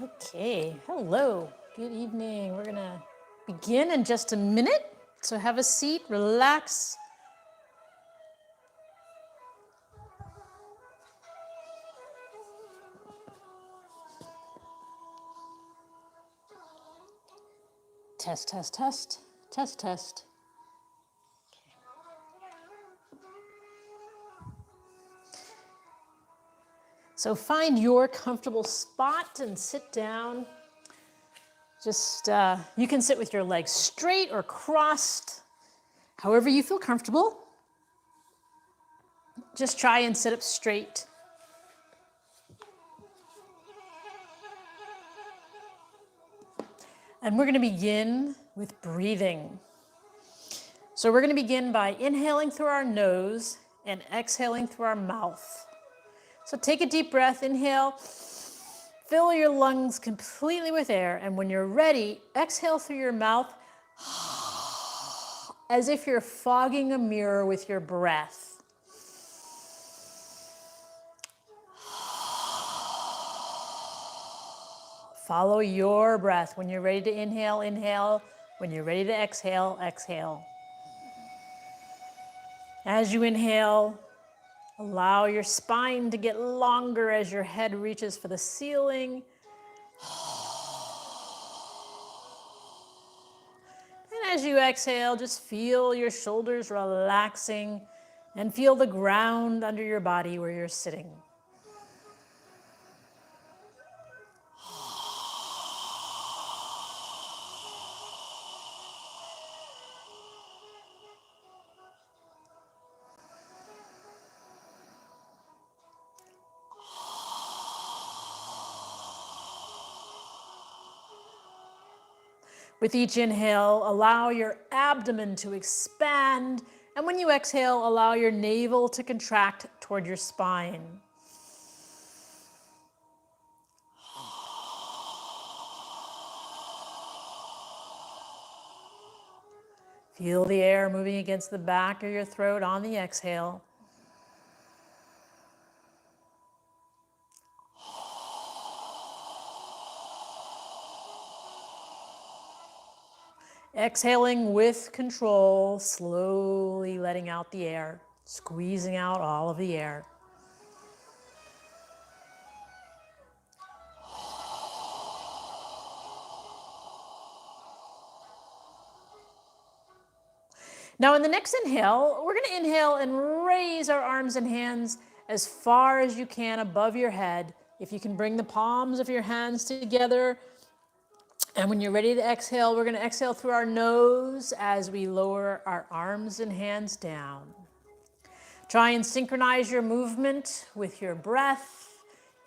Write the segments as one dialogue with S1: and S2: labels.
S1: Okay, hello, good evening. We're gonna begin in just a minute. So have a seat, relax. Test, test, test, test, test. So find your comfortable spot and sit down. Just, you can sit with your legs straight or crossed, however you feel comfortable. Just try and sit up straight. And we're going to begin with breathing. So we're going to begin by inhaling through our nose and exhaling through our mouth. So take a deep breath, inhale, fill your lungs completely with air, and when you're ready, exhale through your mouth as if you're fogging a mirror with your breath. Follow your breath. When you're ready to inhale, inhale. When you're ready to exhale, exhale. As you inhale, allow your spine to get longer as your head reaches for the ceiling. And as you exhale, just feel your shoulders relaxing and feel the ground under your body where you're sitting. With each inhale, allow your abdomen to expand, and when you exhale, allow your navel to contract toward your spine. Feel the air moving against the back of your throat on the exhale. Exhaling with control, slowly letting out the air, squeezing out all of the air. Now in the next inhale, we're going to inhale and raise our arms and hands as far as you can above your head. If you can bring the palms of your hands together. And when you're ready to exhale, we're going to exhale through our nose as we lower our arms and hands down. Try and synchronize your movement with your breath.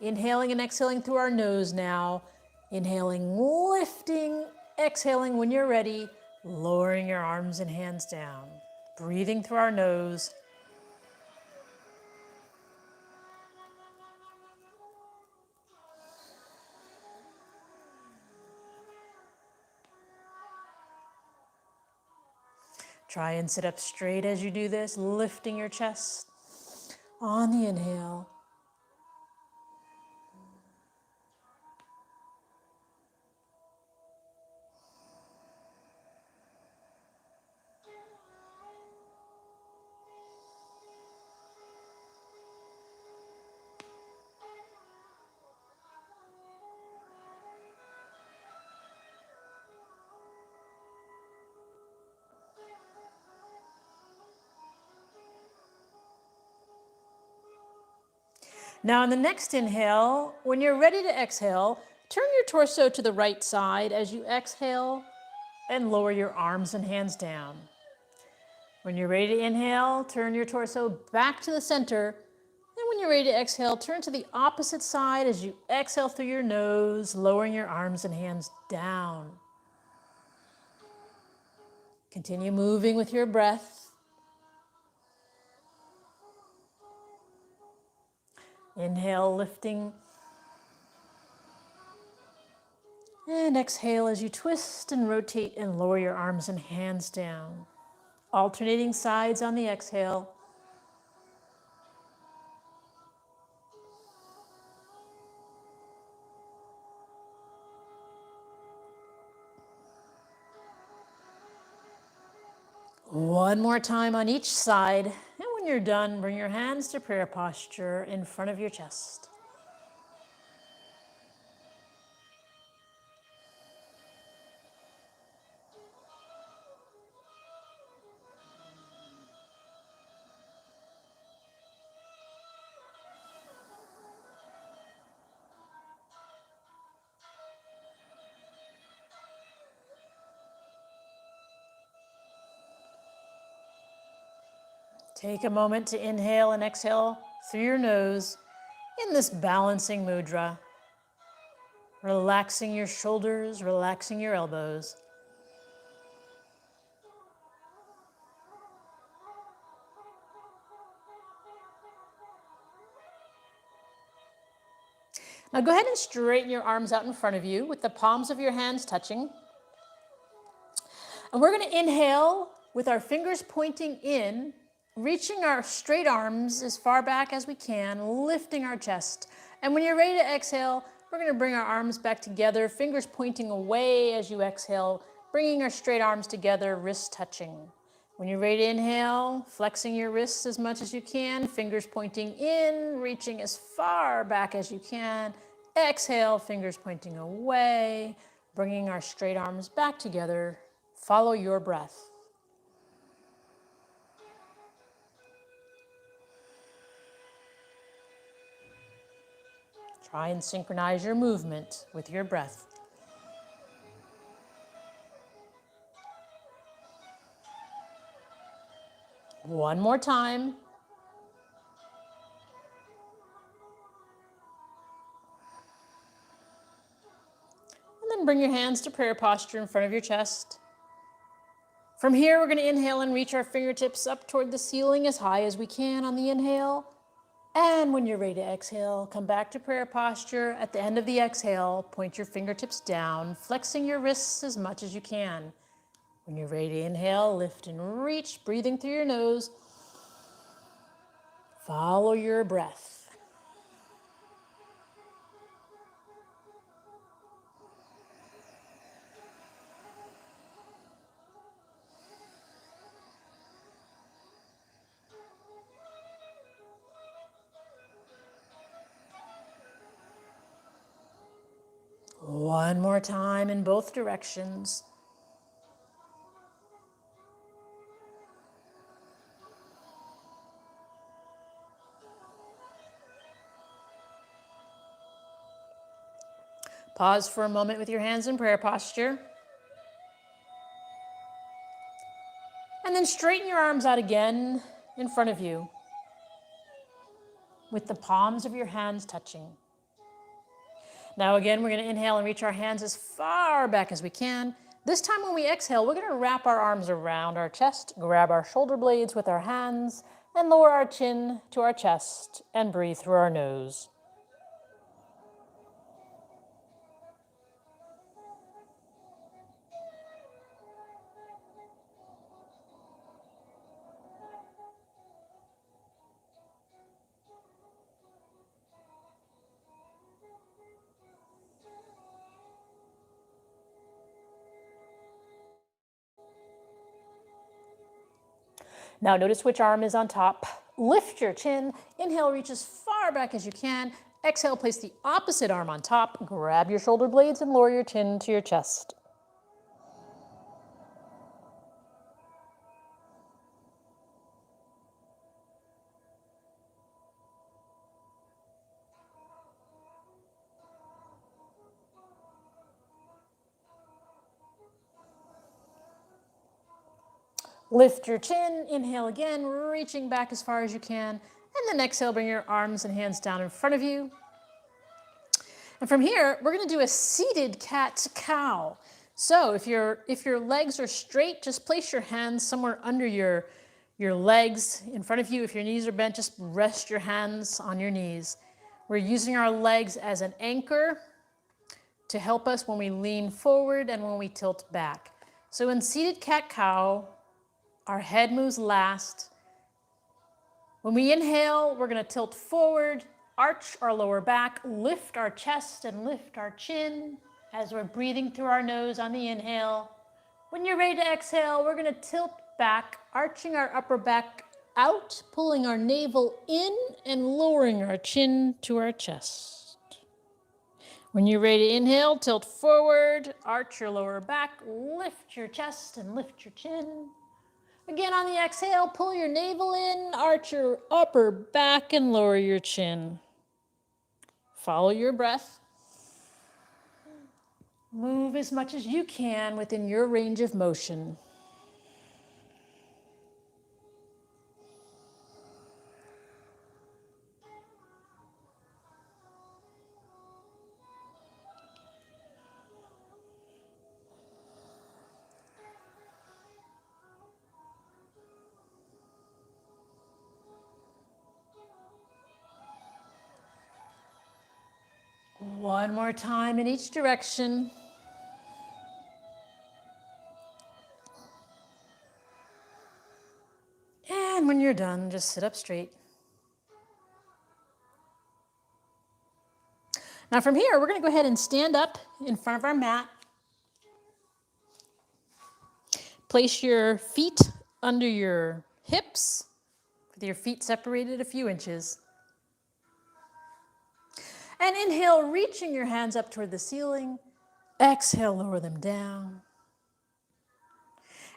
S1: Inhaling and exhaling through our nose now. Inhaling, lifting, exhaling when you're ready, lowering your arms and hands down. Breathing through our nose. Try and sit up straight as you do this, lifting your chest on the inhale. Now in the next inhale, when you're ready to exhale, turn your torso to the right side as you exhale and lower your arms and hands down. When you're ready to inhale, turn your torso back to the center. And when when you're ready to exhale, turn to the opposite side as you exhale through your nose, lowering your arms and hands down. Continue moving with your breath. Inhale, lifting. And exhale as you twist and rotate and lower your arms and hands down. Alternating sides on the exhale. One more time on each side. And when you're done, bring your hands to prayer posture in front of your chest. Take a moment to inhale and exhale through your nose in this balancing mudra. Relaxing your shoulders, relaxing your elbows. Now go ahead and straighten your arms out in front of you with the palms of your hands touching. And we're going to inhale with our fingers pointing in, reaching our straight arms as far back as we can, lifting our chest. And when you're ready to exhale, we're going to bring our arms back together, fingers pointing away as you exhale, bringing our straight arms together, wrists touching. When you're ready to inhale, flexing your wrists as much as you can, fingers pointing in, reaching as far back as you can. Exhale, fingers pointing away, bringing our straight arms back together. Follow your breath. Try and synchronize your movement with your breath. One more time. And then bring your hands to prayer posture in front of your chest. From here, we're going to inhale and reach our fingertips up toward the ceiling as high as we can on the inhale. And when you're ready to exhale, come back to prayer posture. At the end of the exhale, point your fingertips down, flexing your wrists as much as you can. When you're ready to inhale, lift and reach, breathing through your nose. Follow your breath. One more time in both directions. Pause for a moment with your hands in prayer posture. And then straighten your arms out again in front of you with the palms of your hands touching. Now again, we're going to inhale and reach our hands as far back as we can. This time when we exhale, we're going to wrap our arms around our chest, grab our shoulder blades with our hands, and lower our chin to our chest and breathe through our nose. Now notice which arm is on top. Lift your chin. Inhale, reach as far back as you can. Exhale, place the opposite arm on top. Grab your shoulder blades and lower your chin to your chest. Lift your chin, inhale again, reaching back as far as you can. And then exhale, bring your arms and hands down in front of you. And from here, we're going to do a seated cat-cow. So if your legs are straight, just place your hands somewhere under your legs in front of you. If your knees are bent, just rest your hands on your knees. We're using our legs as an anchor to help us when we lean forward and when we tilt back. So in seated cat-cow, our head moves last. When we inhale, we're going to tilt forward, arch our lower back, lift our chest and lift our chin as we're breathing through our nose on the inhale. When you're ready to exhale, we're going to tilt back, arching our upper back out, pulling our navel in and lowering our chin to our chest. When you're ready to inhale, tilt forward, arch your lower back, lift your chest and lift your chin. Again, on the exhale, pull your navel in, arch your upper back, and lower your chin. Follow your breath. Move as much as you can within your range of motion. One more time in each direction. And when you're done, just sit up straight. Now from here, we're going to go ahead and stand up in front of our mat. Place your feet under your hips, with your feet separated a few inches. And inhale, reaching your hands up toward the ceiling. Exhale, lower them down.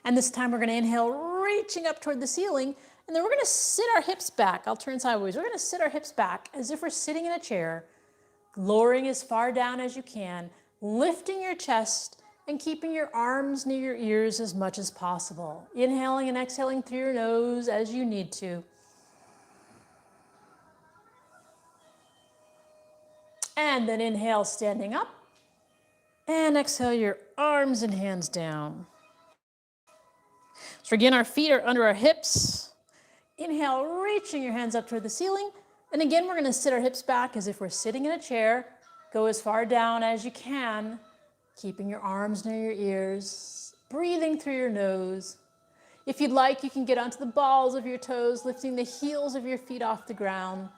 S1: And this time we're going to inhale, reaching up toward the ceiling. And then we're going to sit our hips back. I'll turn sideways. We're going to sit our hips back as if we're sitting in a chair, lowering as far down as you can, lifting your chest and keeping your arms near your ears as much as possible. Inhaling and exhaling through your nose as you need to. And then inhale, standing up. And exhale your arms and hands down. So again, our feet are under our hips. Inhale, reaching your hands up toward the ceiling. And again, we're going to sit our hips back as if we're sitting in a chair. Go as far down as you can, keeping your arms near your ears, breathing through your nose. If you'd like, you can get onto the balls of your toes, lifting the heels of your feet off the ground.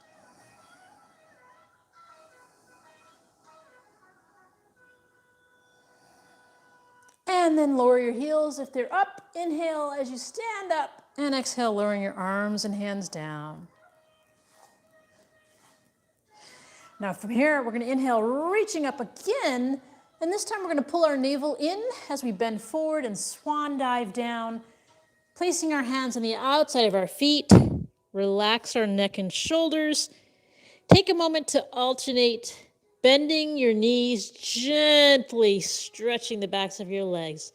S1: And then lower your heels if they're up. Inhale as you stand up, and exhale, lowering your arms and hands down. Now from here, we're going to inhale, reaching up again, and this time we're going to pull our navel in as we bend forward and swan dive down, placing our hands on the outside of our feet. Relax our neck and shoulders. Take a moment to alternate bending your knees, gently stretching the backs of your legs,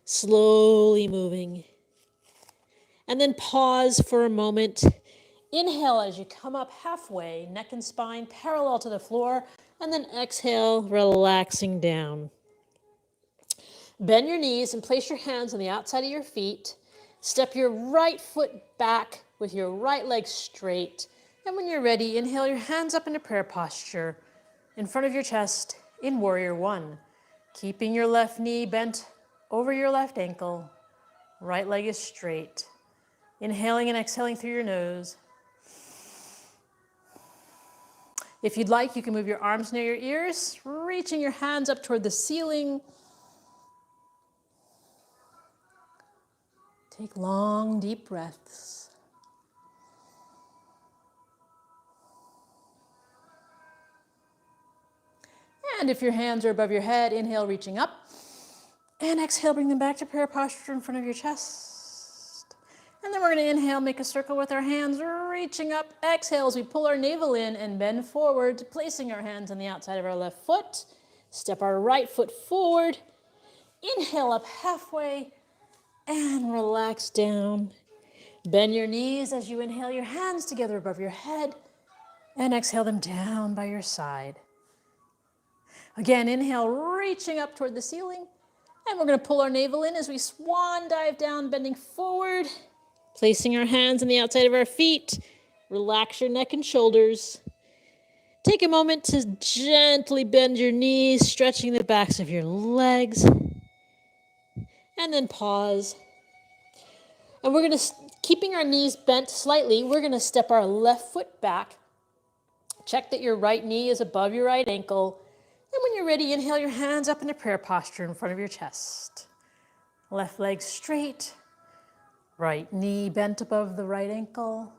S1: slowly moving. And then pause for a moment. Inhale as you come up halfway, neck and spine parallel to the floor, and then exhale, relaxing down. Bend your knees and place your hands on the outside of your feet. Step your right foot back with your right leg straight. And when you're ready, inhale your hands up into prayer posture in front of your chest in Warrior One. Keeping your left knee bent over your left ankle. Right leg is straight. Inhaling and exhaling through your nose. If you'd like, you can move your arms near your ears, reaching your hands up toward the ceiling. Take long, deep breaths. And if your hands are above your head, inhale, reaching up. And exhale, bring them back to prayer posture in front of your chest. And then we're going to inhale, make a circle with our hands, reaching up. Exhale as we pull our navel in and bend forward, placing our hands on the outside of our left foot. Step our right foot forward. Inhale up halfway and relax down. Bend your knees as you inhale your hands together above your head and exhale them down by your side. Again, inhale, reaching up toward the ceiling. And we're going to pull our navel in as we swan dive down, bending forward, placing our hands on the outside of our feet. Relax your neck and shoulders. Take a moment to gently bend your knees, stretching the backs of your legs. And then pause. And we're going to, keeping our knees bent slightly, we're going to step our left foot back. Check that your right knee is above your right ankle. And when you're ready, inhale your hands up into prayer posture in front of your chest. Left leg straight, right knee bent above the right ankle.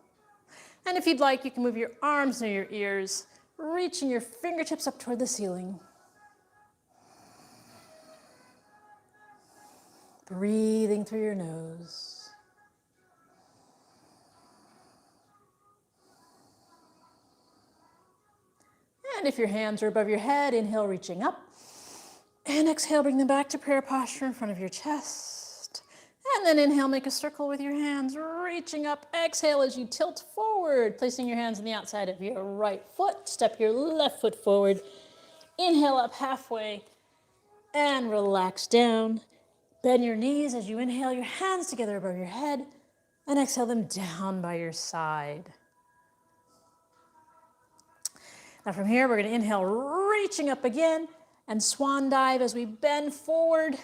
S1: And if you'd like, you can move your arms near your ears, reaching your fingertips up toward the ceiling. Breathing through your nose. And if your hands are above your head, inhale, reaching up. And exhale, bring them back to prayer posture in front of your chest. And then inhale, make a circle with your hands, reaching up. Exhale as you tilt forward, placing your hands on the outside of your right foot. Step your left foot forward. Inhale up halfway and relax down. Bend your knees as you inhale your hands together above your head and exhale them down by your side. Now from here, we're going to inhale, reaching up again, and swan dive as we bend forward.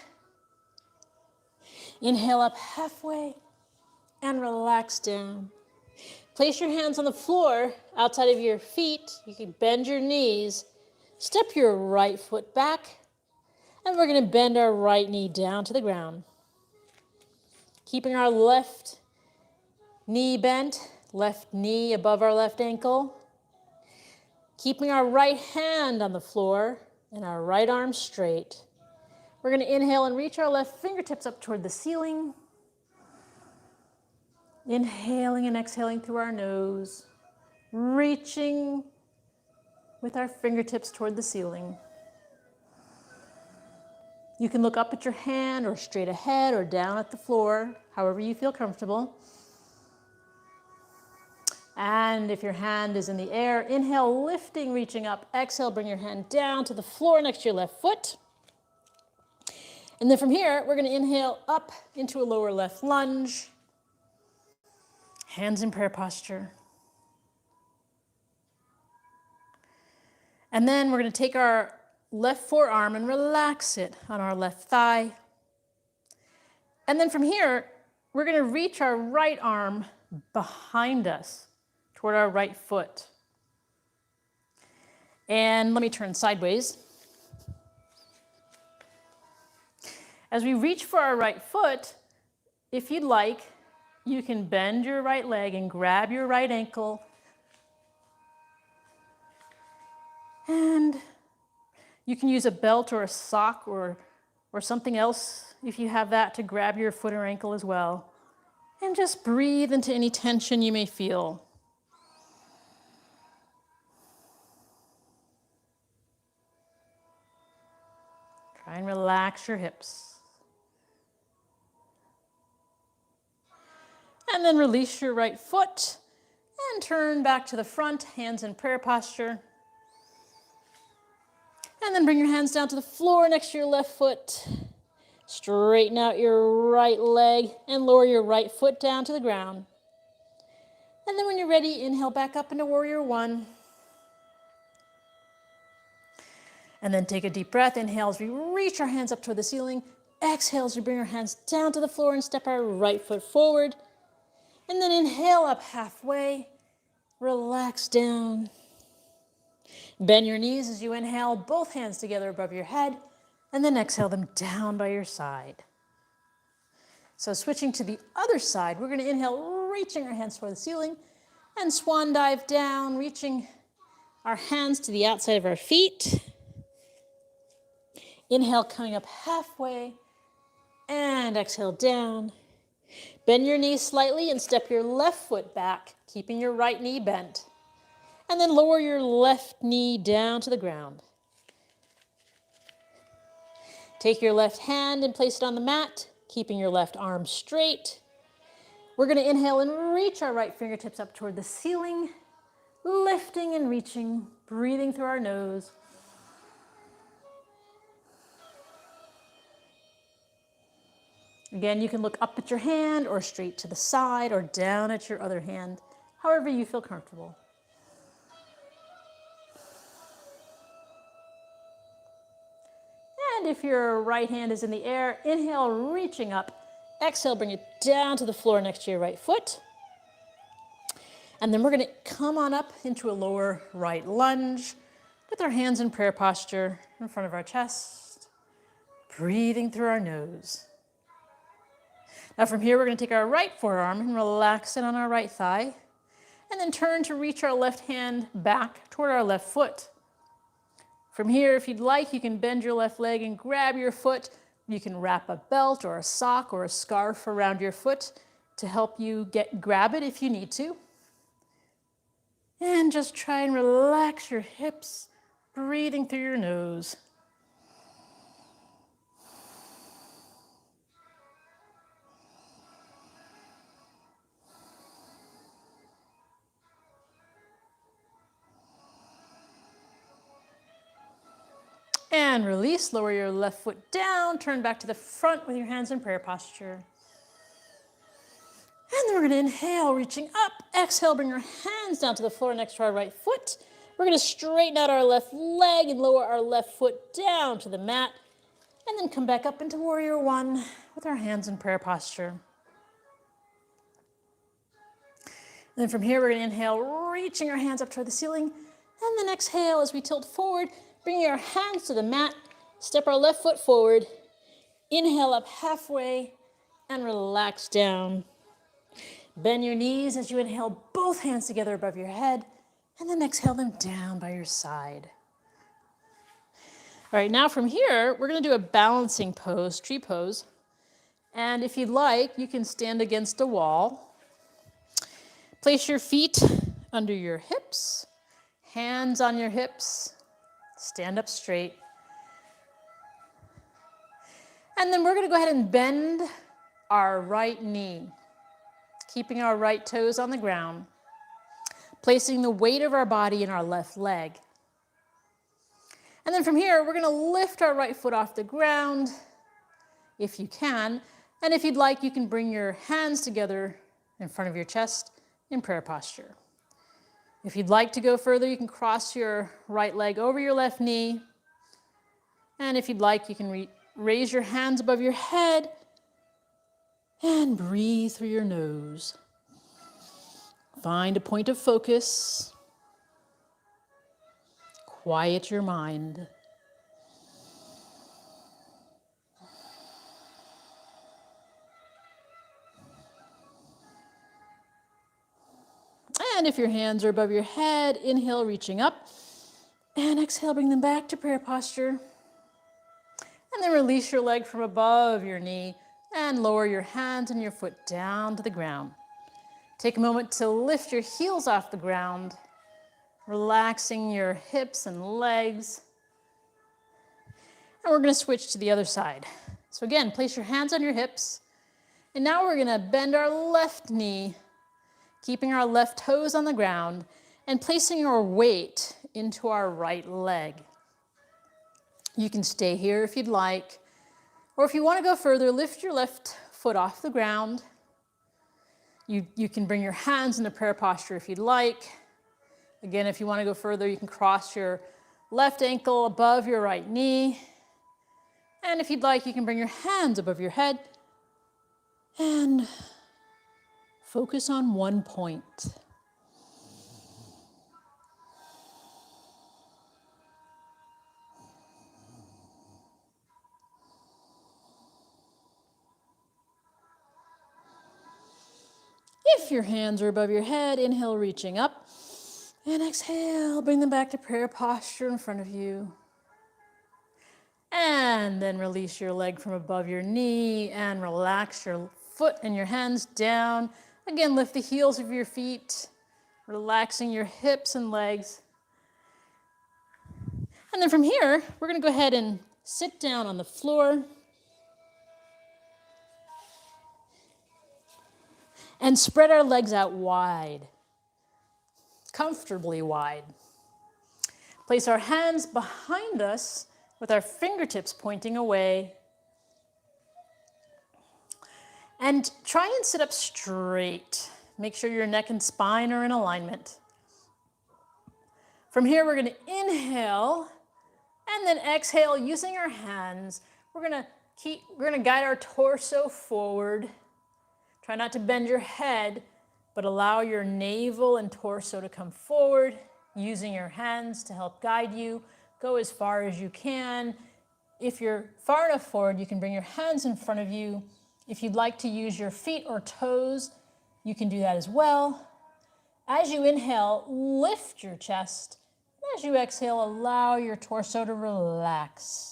S1: Inhale up halfway and relax down. Place your hands on the floor outside of your feet. You can bend your knees. Step your right foot back, and we're going to bend our right knee down to the ground. Keeping our left knee bent, left knee above our left ankle. Keeping our right hand on the floor and our right arm straight. We're going to inhale and reach our left fingertips up toward the ceiling. Inhaling and exhaling through our nose. Reaching with our fingertips toward the ceiling. You can look up at your hand or straight ahead or down at the floor, however you feel comfortable. And if your hand is in the air, inhale, lifting, reaching up. Exhale, bring your hand down to the floor next to your left foot. And then from here, we're going to inhale up into a lower left lunge. Hands in prayer posture. And then we're going to take our left forearm and relax it on our left thigh. And then from here, we're going to reach our right arm behind us toward our right foot. And let me turn sideways. As we reach for our right foot, if you'd like, you can bend your right leg and grab your right ankle. And you can use a belt or a sock or something else, if you have that, to grab your foot or ankle as well. And just breathe into any tension you may feel. Try and relax your hips. And then release your right foot and turn back to the front, hands in prayer posture. And then bring your hands down to the floor next to your left foot. Straighten out your right leg and lower your right foot down to the ground. And then when you're ready, inhale back up into Warrior One. And then take a deep breath. Inhale as we reach our hands up toward the ceiling. Exhale as we bring our hands down to the floor and step our right foot forward. And then inhale up halfway. Relax down. Bend your knees as you inhale, both hands together above your head. And then exhale them down by your side. So switching to the other side, we're going to inhale, reaching our hands toward the ceiling. And swan dive down, reaching our hands to the outside of our feet. Inhale, coming up halfway, and exhale down. Bend your knees slightly and step your left foot back, keeping your right knee bent. And then lower your left knee down to the ground. Take your left hand and place it on the mat, keeping your left arm straight. We're going to inhale and reach our right fingertips up toward the ceiling, lifting and reaching, breathing through our nose. Again, you can look up at your hand or straight to the side or down at your other hand, however you feel comfortable. And if your right hand is in the air, inhale, reaching up. Exhale, bring it down to the floor next to your right foot. And then we're going to come on up into a lower right lunge with our hands in prayer posture in front of our chest, breathing through our nose. Now from here, we're going to take our right forearm and relax it on our right thigh, and then turn to reach our left hand back toward our left foot. From here, if you'd like, you can bend your left leg and grab your foot. You can wrap a belt or a sock or a scarf around your foot to help you grab it if you need to. And just try and relax your hips, breathing through your nose. And release, lower your left foot down, turn back to the front with your hands in prayer posture. And then we're going to inhale, reaching up. Exhale, bring your hands down to the floor next to our right foot. We're going to straighten out our left leg and lower our left foot down to the mat. And then come back up into Warrior One with our hands in prayer posture. And then from here, we're going to inhale, reaching our hands up toward the ceiling. And then exhale as we tilt forward, bringing our hands to the mat. Step our left foot forward. Inhale up halfway and relax down. Bend your knees as you inhale, both hands together above your head, and then exhale them down by your side. All right, now from here, we're going to do a balancing pose, tree pose. And if you'd like, you can stand against a wall. Place your feet under your hips, hands on your hips, stand up straight. And then we're going to go ahead and bend our right knee, keeping our right toes on the ground, placing the weight of our body in our left leg. And then from here, we're going to lift our right foot off the ground, if you can. And if you'd like, you can bring your hands together in front of your chest in prayer posture. If you'd like to go further, you can cross your right leg over your left knee. And if you'd like, you can raise your hands above your head and breathe through your nose. Find a point of focus. Quiet your mind. And if your hands are above your head, inhale, reaching up. And exhale, bring them back to prayer posture. And then release your leg from above your knee and lower your hands and your foot down to the ground. Take a moment to lift your heels off the ground, relaxing your hips and legs. And we're going to switch to the other side. So again, place your hands on your hips. And now we're going to bend our left knee, keeping our left toes on the ground and placing our weight into our right leg. You can stay here if you'd like, or if you want to go further, lift your left foot off the ground. You can bring your hands into prayer posture if you'd like. Again, if you want to go further, you can cross your left ankle above your right knee. And if you'd like, you can bring your hands above your head and focus on one point. If your hands are above your head, inhale, reaching up. And exhale, bring them back to prayer posture in front of you. And then release your leg from above your knee and relax your foot and your hands down. Again, lift the heels of your feet, relaxing your hips and legs. And then from here, we're going to go ahead and sit down on the floor. And spread our legs out wide, comfortably wide. Place our hands behind us with our fingertips pointing away. And try and sit up straight. Make sure your neck and spine are in alignment. From here, we're going to inhale and then exhale using our hands. We're going to guide our torso forward. Try not to bend your head, but allow your navel and torso to come forward using your hands to help guide you. Go as far as you can. If you're far enough forward, you can bring your hands in front of you. If you'd like to use your feet or toes, you can do that as well. As you inhale, lift your chest. As you exhale, allow your torso to relax.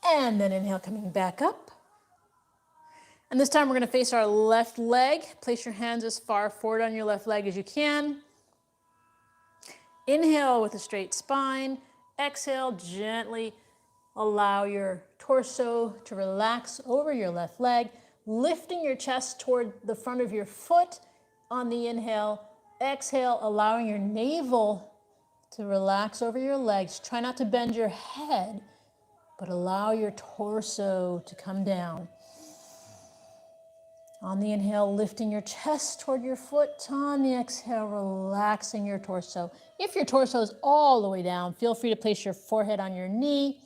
S1: And then inhale, coming back up. And this time we're going to face our left leg. Place your hands as far forward on your left leg as you can. Inhale with a straight spine. Exhale, gently allow your torso to relax over your left leg, lifting your chest toward the front of your foot on the inhale. Exhale, allowing your navel to relax over your legs. Try not to bend your head, but allow your torso to come down. On the inhale, lifting your chest toward your foot. On the exhale, relaxing your torso. If your torso is all the way down, feel free to place your forehead on your knee.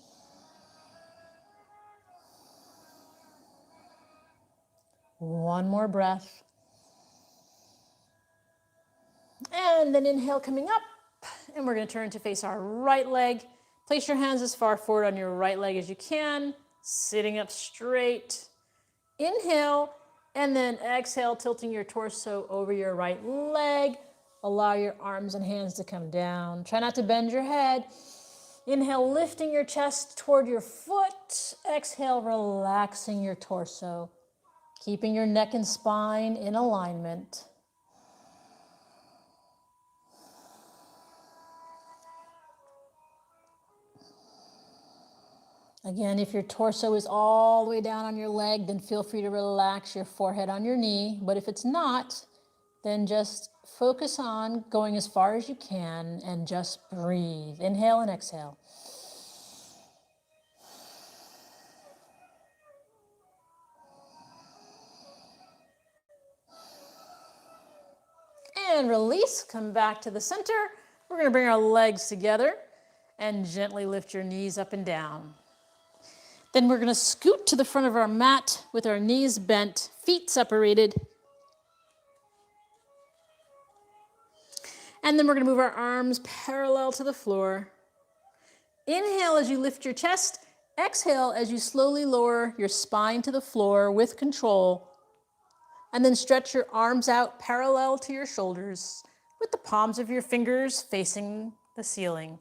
S1: One more breath. And then inhale, coming up. And we're going to turn to face our right leg. Place your hands as far forward on your right leg as you can, sitting up straight. Inhale. And then exhale, tilting your torso over your right leg. Allow your arms and hands to come down. Try not to bend your head. Inhale, lifting your chest toward your foot. Exhale, relaxing your torso. Keeping your neck and spine in alignment. Again, if your torso is all the way down on your leg, then feel free to relax your forehead on your knee. But if it's not, then just focus on going as far as you can and just breathe. Inhale and exhale. And release, come back to the center. We're going to bring our legs together and gently lift your knees up and down. Then we're going to scoot to the front of our mat with our knees bent, feet separated. And then we're going to move our arms parallel to the floor. Inhale as you lift your chest. Exhale as you slowly lower your spine to the floor with control. And then stretch your arms out parallel to your shoulders with the palms of your fingers facing the ceiling.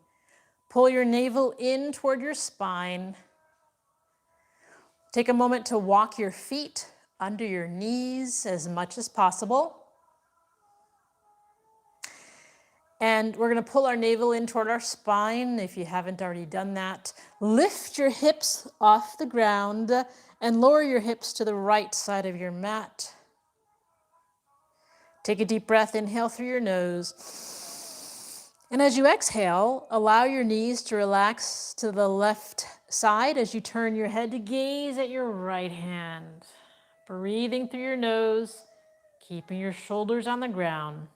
S1: Pull your navel in toward your spine. Take a moment to walk your feet under your knees as much as possible. And we're going to pull our navel in toward our spine if you haven't already done that. Lift your hips off the ground and lower your hips to the right side of your mat. Take a deep breath, inhale through your nose. And as you exhale, allow your knees to relax to the left side as you turn your head to gaze at your right hand. Breathing through your nose, keeping your shoulders on the ground.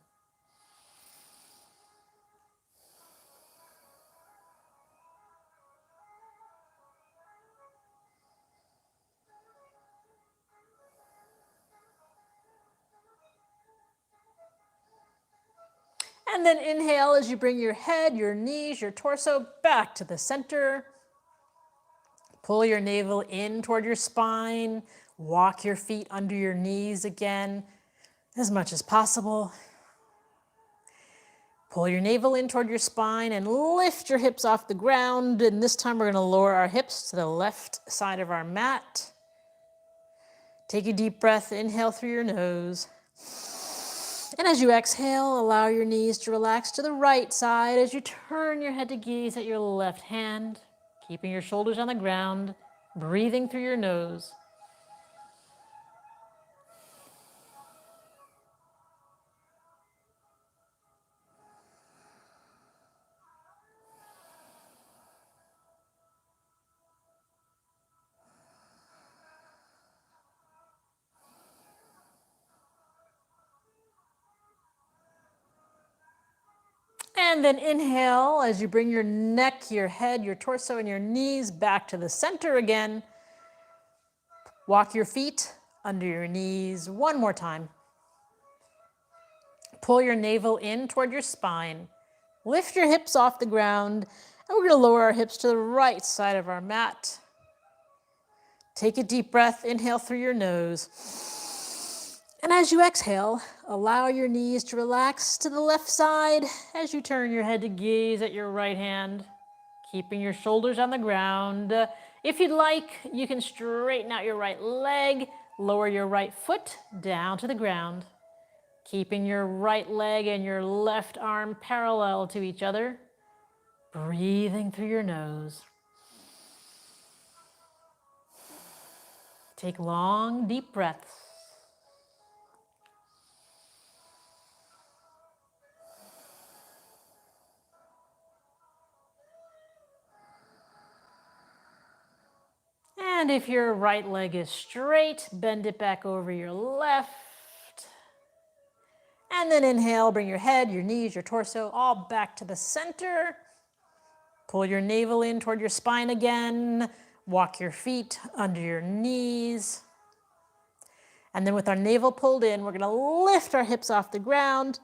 S1: And then inhale as you bring your head, your knees, your torso back to the center. Pull your navel in toward your spine. Walk your feet under your knees again as much as possible. Pull your navel in toward your spine and lift your hips off the ground. And this time we're going to lower our hips to the left side of our mat. Take a deep breath, inhale through your nose. And as you exhale, allow your knees to relax to the right side as you turn your head to gaze at your left hand, keeping your shoulders on the ground, breathing through your nose. And then inhale as you bring your neck, your head, your torso, and your knees back to the center again. Walk your feet under your knees one more time. Pull your navel in toward your spine. Lift your hips off the ground, and we're going to lower our hips to the right side of our mat. Take a deep breath, inhale through your nose. And as you exhale, allow your knees to relax to the left side as you turn your head to gaze at your right hand, keeping your shoulders on the ground. If you'd like, you can straighten out your right leg, lower your right foot down to the ground, keeping your right leg and your left arm parallel to each other, breathing through your nose. Take long, deep breaths. And if your right leg is straight, bend it back over your left. And then inhale, bring your head, your knees, your torso all back to the center. Pull your navel in toward your spine again. Walk your feet under your knees. And then with our navel pulled in, we're going to lift our hips off the ground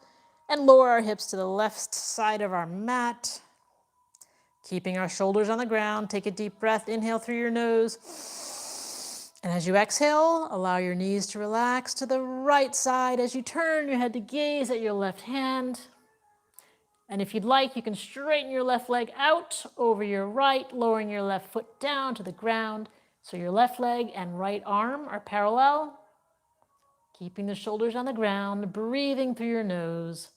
S1: and lower our hips to the left side of our mat. Keeping our shoulders on the ground, take a deep breath, inhale through your nose. And as you exhale, allow your knees to relax to the right side as you turn your head to gaze at your left hand. And if you'd like, you can straighten your left leg out over your right, lowering your left foot down to the ground. So your left leg and right arm are parallel. Keeping the shoulders on the ground, breathing through your nose.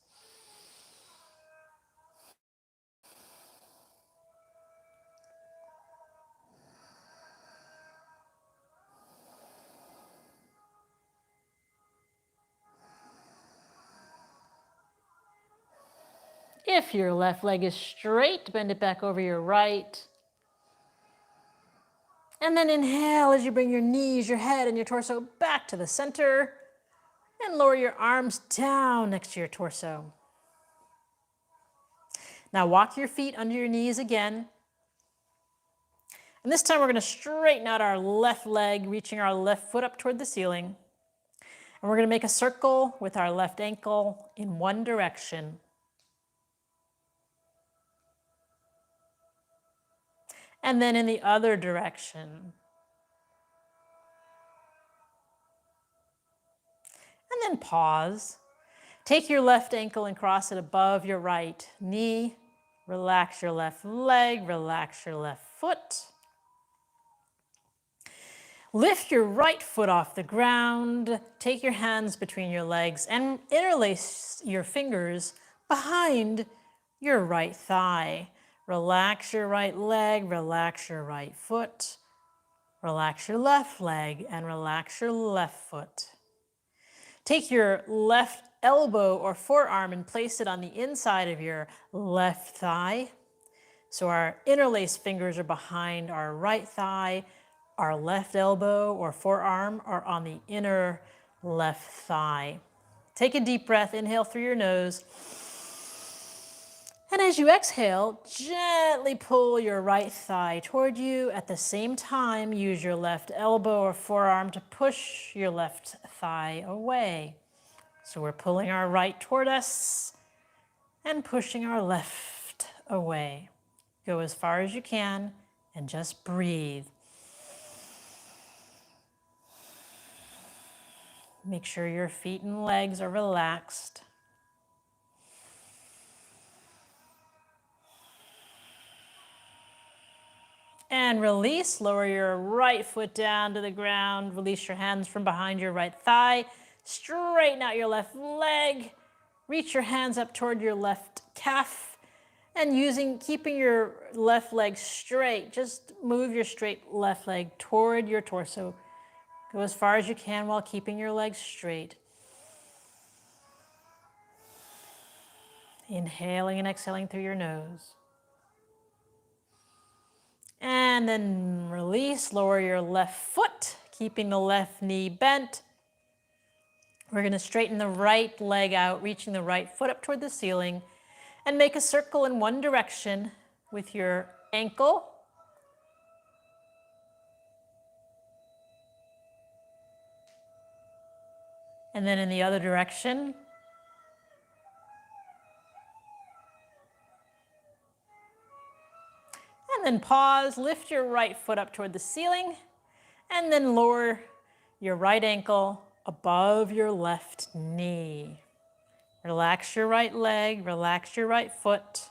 S1: If your left leg is straight, bend it back over your right. And then inhale as you bring your knees, your head, and your torso back to the center. And lower your arms down next to your torso. Now walk your feet under your knees again. And this time we're going to straighten out our left leg, reaching our left foot up toward the ceiling. And we're going to make a circle with our left ankle in one direction. And then in the other direction. And then pause. Take your left ankle and cross it above your right knee. Relax your left leg, relax your left foot. Lift your right foot off the ground. Take your hands between your legs and interlace your fingers behind your right thigh. Relax your right leg, relax your right foot. Relax your left leg and relax your left foot. Take your left elbow or forearm and place it on the inside of your left thigh. So our interlaced fingers are behind our right thigh. Our left elbow or forearm are on the inner left thigh. Take a deep breath, inhale through your nose. And as you exhale, gently pull your right thigh toward you. At the same time, use your left elbow or forearm to push your left thigh away. So we're pulling our right toward us and pushing our left away. Go as far as you can and just breathe. Make sure your feet and legs are relaxed. And release, lower your right foot down to the ground. Release your hands from behind your right thigh. Straighten out your left leg. reach your hands up toward your left calf, and keeping your left leg straight, just move your straight left leg toward your torso. Go as far as you can while keeping your legs straight. Inhaling and exhaling through your nose. And then release, lower your left foot, keeping the left knee bent. We're going to straighten the right leg out, reaching the right foot up toward the ceiling, and make a circle in one direction with your ankle. And then in the other direction. And then pause, lift your right foot up toward the ceiling, and then lower your right ankle above your left knee. Relax your right leg, relax your right foot.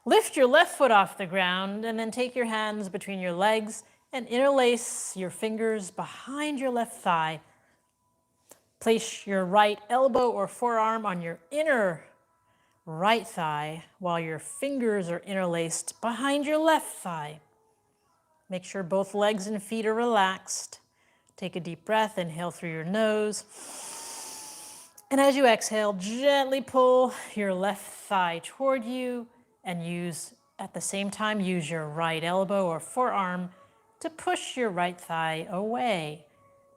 S1: Lift your left foot off the ground, and then take your hands between your legs and interlace your fingers behind your left thigh. Place your right elbow or forearm on your inner right thigh while your fingers are interlaced behind your left thigh. Make sure both legs and feet are relaxed. Take a deep breath, inhale through your nose. And as you exhale, gently pull your left thigh toward you and at the same time, use your right elbow or forearm to push your right thigh away.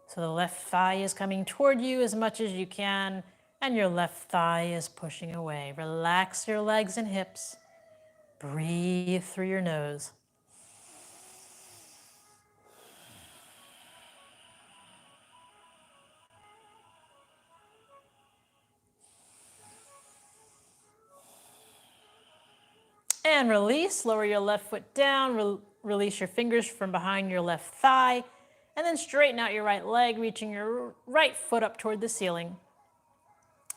S1: So the left thigh is coming toward you as much as you can, and your left thigh is pushing away. Relax your legs and hips. Breathe through your nose. And release, lower your left foot down, release your fingers from behind your left thigh, and then straighten out your right leg, reaching your right foot up toward the ceiling.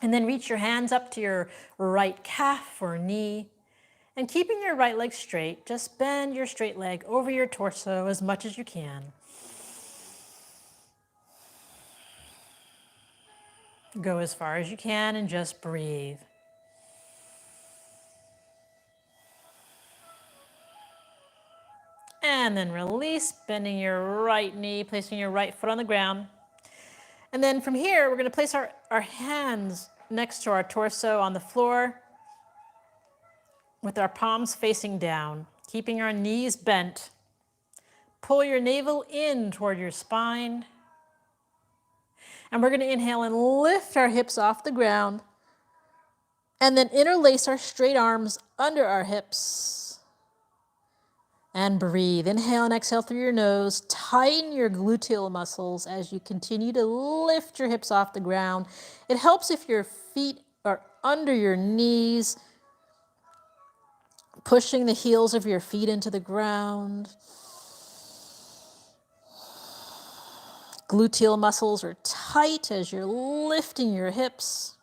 S1: And then reach your hands up to your right calf or knee. And keeping your right leg straight, just bend your straight leg over your torso as much as you can. Go as far as you can and just breathe. And then release, bending your right knee, placing your right foot on the ground. And then from here, we're going to place our hands next to our torso on the floor with our palms facing down, keeping our knees bent. Pull your navel in toward your spine. And we're going to inhale and lift our hips off the ground. And then interlace our straight arms under our hips. And breathe. Inhale and exhale through your nose. Tighten your gluteal muscles as you continue to lift your hips off the ground. It helps if your feet are under your knees, pushing the heels of your feet into the ground. Gluteal muscles are tight as you're lifting your hips.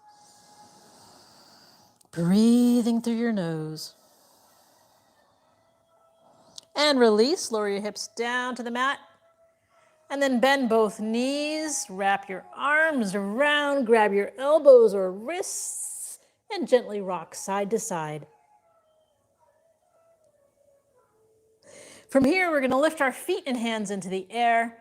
S1: Breathing through your nose. And release, lower your hips down to the mat. And then bend both knees, wrap your arms around, grab your elbows or wrists, and gently rock side to side. From here, we're going to lift our feet and hands into the air.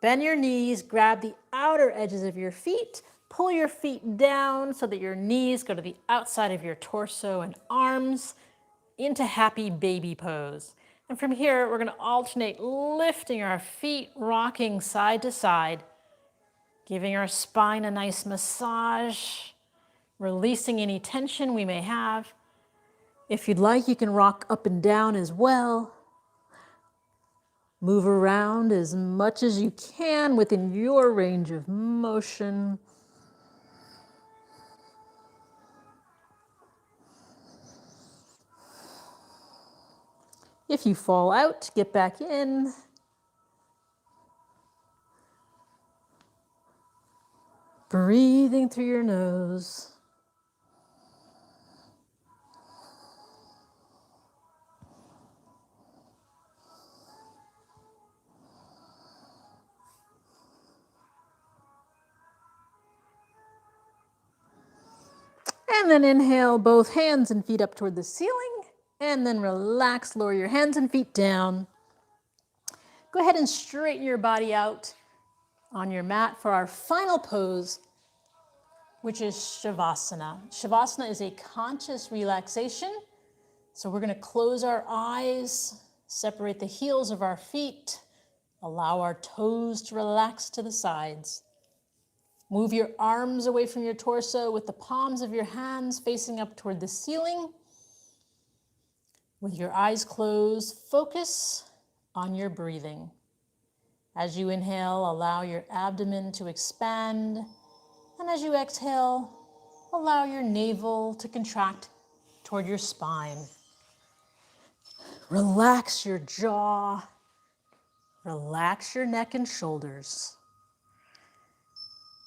S1: Bend your knees, grab the outer edges of your feet, pull your feet down so that your knees go to the outside of your torso and arms into happy baby pose. And from here, we're going to alternate lifting our feet, rocking side to side, giving our spine a nice massage, releasing any tension we may have. If you'd like, you can rock up and down as well. Move around as much as you can within your range of motion. If you fall out, get back in. Breathing through your nose. And then inhale both hands and feet up toward the ceiling. And then relax, lower your hands and feet down. Go ahead and straighten your body out on your mat for our final pose, which is Shavasana. Shavasana is a conscious relaxation. So we're going to close our eyes, separate the heels of our feet, allow our toes to relax to the sides. Move your arms away from your torso with the palms of your hands facing up toward the ceiling. With your eyes closed, focus on your breathing. As you inhale, allow your abdomen to expand. And as you exhale, allow your navel to contract toward your spine. Relax your jaw. Relax your neck and shoulders.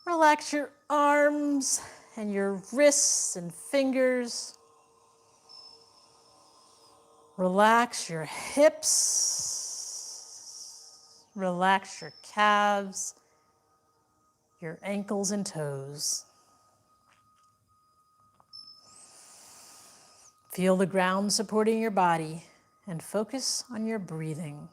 S1: Relax your arms and your wrists and fingers. Relax your hips. Relax your calves, your ankles and toes. Feel the ground supporting your body and focus on your breathing.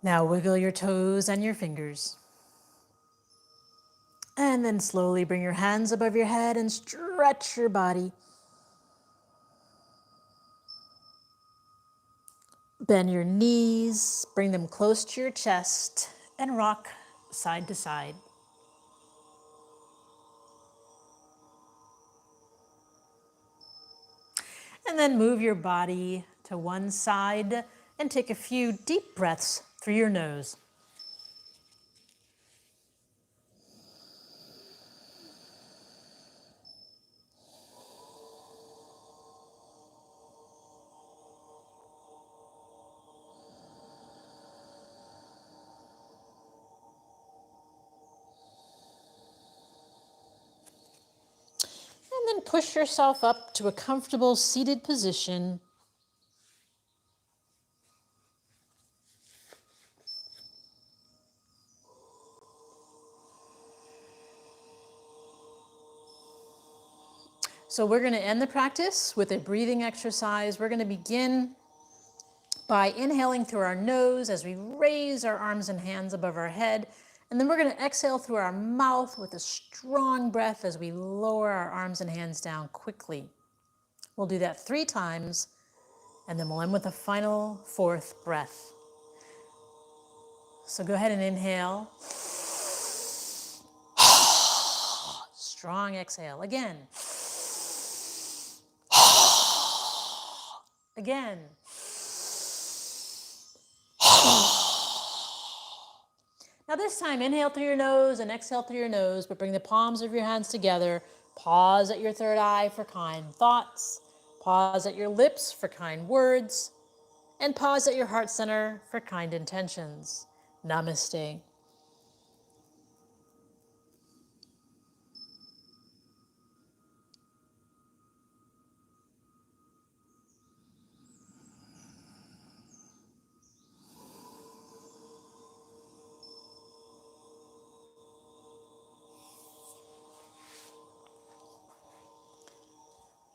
S1: Now wiggle your toes and your fingers. And then slowly bring your hands above your head and stretch your body. Bend your knees, bring them close to your chest, and rock side to side. And then move your body to one side and take a few deep breaths through your nose. And then push yourself up to a comfortable seated position. So we're going to end the practice with a breathing exercise. We're going to begin by inhaling through our nose as we raise our arms and hands above our head. And then we're going to exhale through our mouth with a strong breath as we lower our arms and hands down quickly. We'll do that 3 times, and then we'll end with a final 4th breath. So go ahead and inhale. Strong exhale. Again. Again. Now this time, inhale through your nose and exhale through your nose, but bring the palms of your hands together. Pause at your third eye for kind thoughts. Pause at your lips for kind words. And pause at your heart center for kind intentions. Namaste.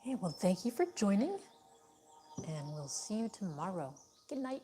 S1: Okay, well, thank you for joining, and we'll see you tomorrow. Good night.